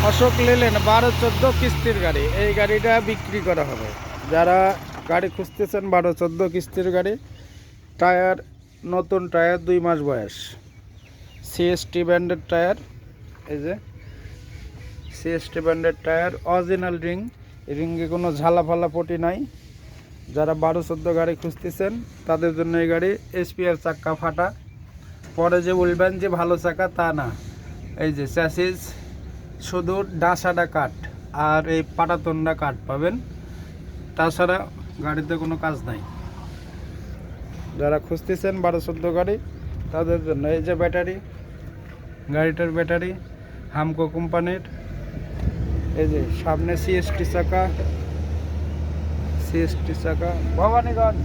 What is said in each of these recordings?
অশোক লেলেন 12-14 কিস্তির গাড়ি, এই গাড়িটা বিক্রি করা হবে। যারা গাড়ি খুঁজতেছেন 12-14 কিস্তির গাড়ি, টায়ার নতুন টায়ার, 2 মাস বয়স, সিএসটি ব্র্যান্ডের টায়ার। এই যে সিএসটি ব্র্যান্ডের টায়ার, অরিজিনাল রিং, রিঙ্গে কোনো ঝালা ফালা পটি নাই। যারা 12-14 গাড়ি খুঁজতেছেন তাদের জন্য এই গাড়ি। এসপিআর চাক্কা ফাটা, পরে যে বলবেন যে ভালো চাকা তা না। এই যে চ্যাসিস শুধু ডাসাটা কাঠ আর এই পাটাতনটা কাঠ পাবেন, তাছাড়া গাড়িতে কোনো কাজ নাই। যারা খুঁজতেছেন 12-14 গাড়ি তাদের জন্য এই যে ব্যাটারি, গাড়িটার ব্যাটারি হামকো কোম্পানির। এই যে সামনে সিএসটি চাকা, সিএসটি চাকা, ভবানীগঞ্জ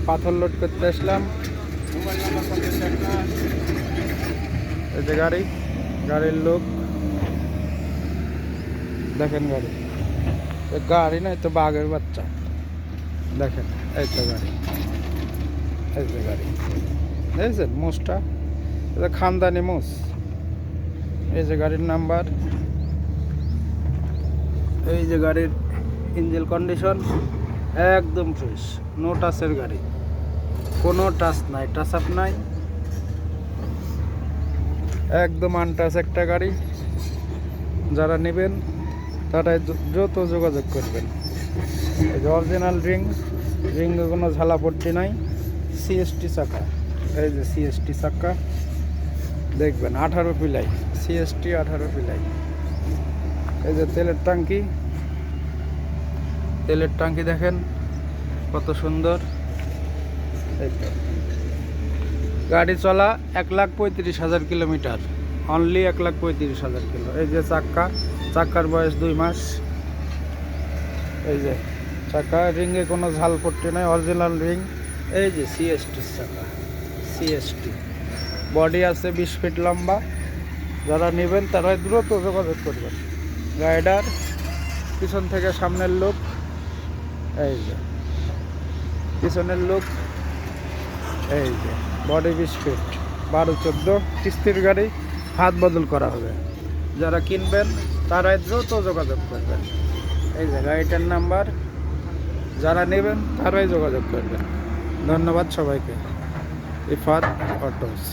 পাথর লোড করতে আসলাম। এই যে গাড়ি, গাড়ির লোক দেখেন, গাড়ি নয় তো বাঘের বাচ্চা। দেখেন এই তো গাড়ি, এই যে গাড়ি দেখছেন মোষটা, এটা খানদানি মোষ। এই যে গাড়ির নাম্বার, এই যে গাড়ির ইঞ্জিন কন্ডিশন একদম ফ্রেশ, নো টাচের গাড়ি, কোনো টাচ নাই, টাচ আপ নাই, একদম আনটাচ একটা গাড়ি। যারা নেবেন তারা দ্রুত যোগাযোগ করবেন। এই যে অরিজিনাল রিংয়ে কোনো ঝালাপট্টি নাই, সিএসটি চাকা। এই যে সিএসটি চাকা দেখবেন, 18 পিলাই, সিএসটি 18 পিলাই। এই যে তেলের ট্যাঙ্কি দেখেন কত সুন্দর। এই তো গাড়ি চলা 1,35,000 কিলোমিটার, অনলি 1,35,000 কিলো। এই যে চাক্কার বয়স 2 মাস। এই যে চাকা, রিংয়ে কোনো ঝালপট্টি নাই, অরিজিনাল রিং। এই যে সিএসটির চাকা, সিএসটি বডি আছে 20 ফিট লম্বা। যারা নেবেন তারা দ্রুত যোগাযোগ করবেন। রাইডার পিছন থেকে সামনের লোক, এই যে পিছনের লোক, এই যে বডি 20 ফিট, 12-14 কিস্তির গাড়ি, হাত বদল করা হবে। যারা কিনবেন তারাই দ্রুত যোগাযোগ করবেন। এই যে গাড়িটার নাম্বার, যারা নেবেন তারাই যোগাযোগ করবেন। ধন্যবাদ সবাইকে। ইফাত অটোস।